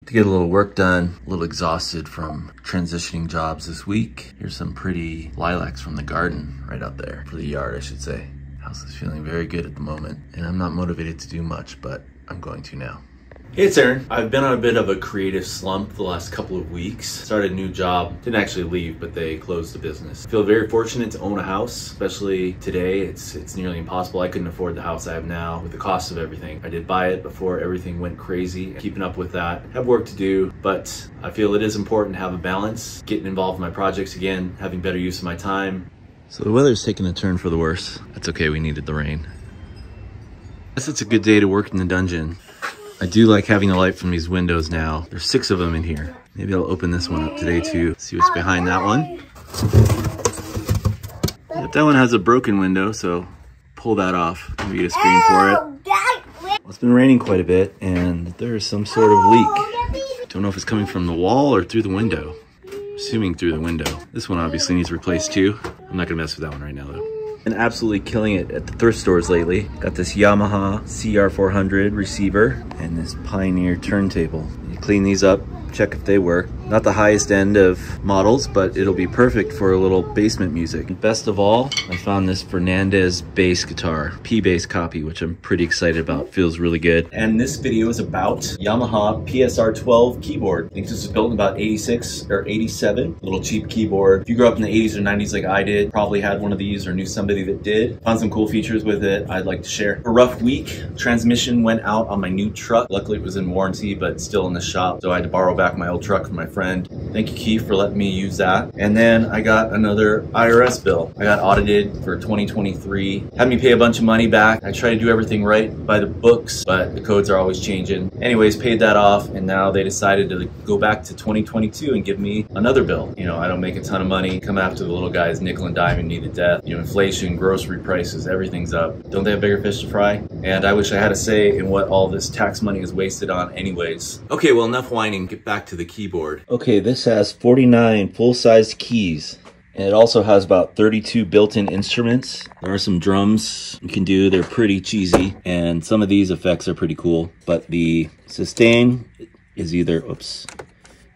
to get a little work done. A little exhausted from transitioning jobs this week. Here's some pretty lilacs from the garden right out there, for the yard, I should say. House is feeling very good at the moment, and I'm not motivated to do much, but I'm going to now. Hey, it's Aaron. I've been on a bit of a creative slump the last couple of weeks. Started a new job. Didn't actually leave, but they closed the business. I feel very fortunate to own a house, especially today. It's nearly impossible. I couldn't afford the house I have now with the cost of everything. I did buy it before everything went crazy. Keeping up with that. Have work to do, but I feel it is important to have a balance. Getting involved in my projects again, having better use of my time. So the weather's taking a turn for the worse. That's okay, we needed the rain. I guess it's a good day to work in the dungeon. I do like having the light from these windows now. There's 6 of them in here. Maybe I'll open this one up today too. See what's behind that one. But that one has a broken window, so pull that off. Maybe get a screen for it. Well, it's been raining quite a bit and there's some sort of leak. Don't know if it's coming from the wall or through the window. Assuming through the window. This one obviously needs replaced too. I'm not gonna mess with that one right now though. Been absolutely killing it at the thrift stores lately. Got this Yamaha CR400 receiver and this Pioneer turntable. You clean these up, check if they work. Not the highest end of models, but it'll be perfect for a little basement music. Best of all, I found this Fernandez bass guitar, P-bass copy, which I'm pretty excited about. Feels really good. And this video is about Yamaha PSR-12 keyboard. I think this was built in about 86 or 87. Little cheap keyboard. If you grew up in the 80s or 90s like I did, probably had one of these or knew somebody that did. Found some cool features with it I'd like to share. A rough week. Transmission went out on my new truck. Luckily it was in warranty, but still in the shop. So I had to borrow back my old truck from my friend. Thank you, Keith, for letting me use that. And then I got another IRS bill. I got audited for 2023. Had me pay a bunch of money back. I try to do everything right by the books, but the codes are always changing. Anyways, paid that off, and now they decided to go back to 2022 and give me another bill. You know, I don't make a ton of money. Come after the little guys nickel and diming me to death. You know, inflation, grocery prices, everything's up. Don't they have bigger fish to fry? And I wish I had a say in what all this tax money is wasted on anyways. Okay, well, enough whining. Get back to the keyboard. Okay, this has 49 full-sized keys. And it also has about 32 built-in instruments. There are some drums you can do. They're pretty cheesy. And some of these effects are pretty cool. But the sustain is either, oops.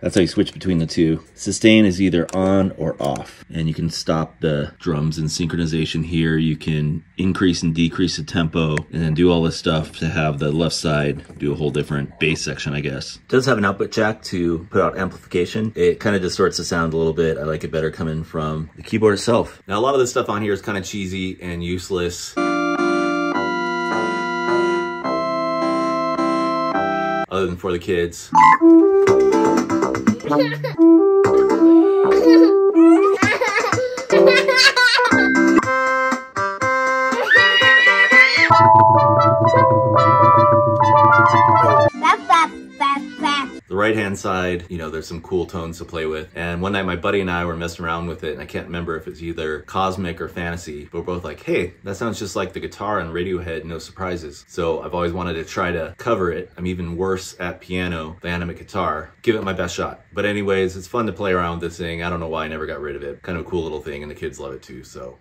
That's how you switch between the two. Sustain is either on or off. And you can stop the drums in synchronization here. You can increase and decrease the tempo and then do all this stuff to have the left side do a whole different bass section, I guess. It does have an output jack to put out amplification. It kind of distorts the sound a little bit. I like it better coming from the keyboard itself. Now, a lot of this stuff on here is kind of cheesy and useless. Other than for the kids. The right-hand side, you know, there's some cool tones to play with. And one night my buddy and I were messing around with it, and I can't remember if it's either cosmic or fantasy, but we're both like, hey, that sounds just like the guitar on Radiohead, No Surprises. So I've always wanted to try to cover it. I'm even worse at piano than I am at guitar. Give it my best shot. But anyways, it's fun to play around with this thing. I don't know why I never got rid of it. Kind of a cool little thing, and the kids love it too, so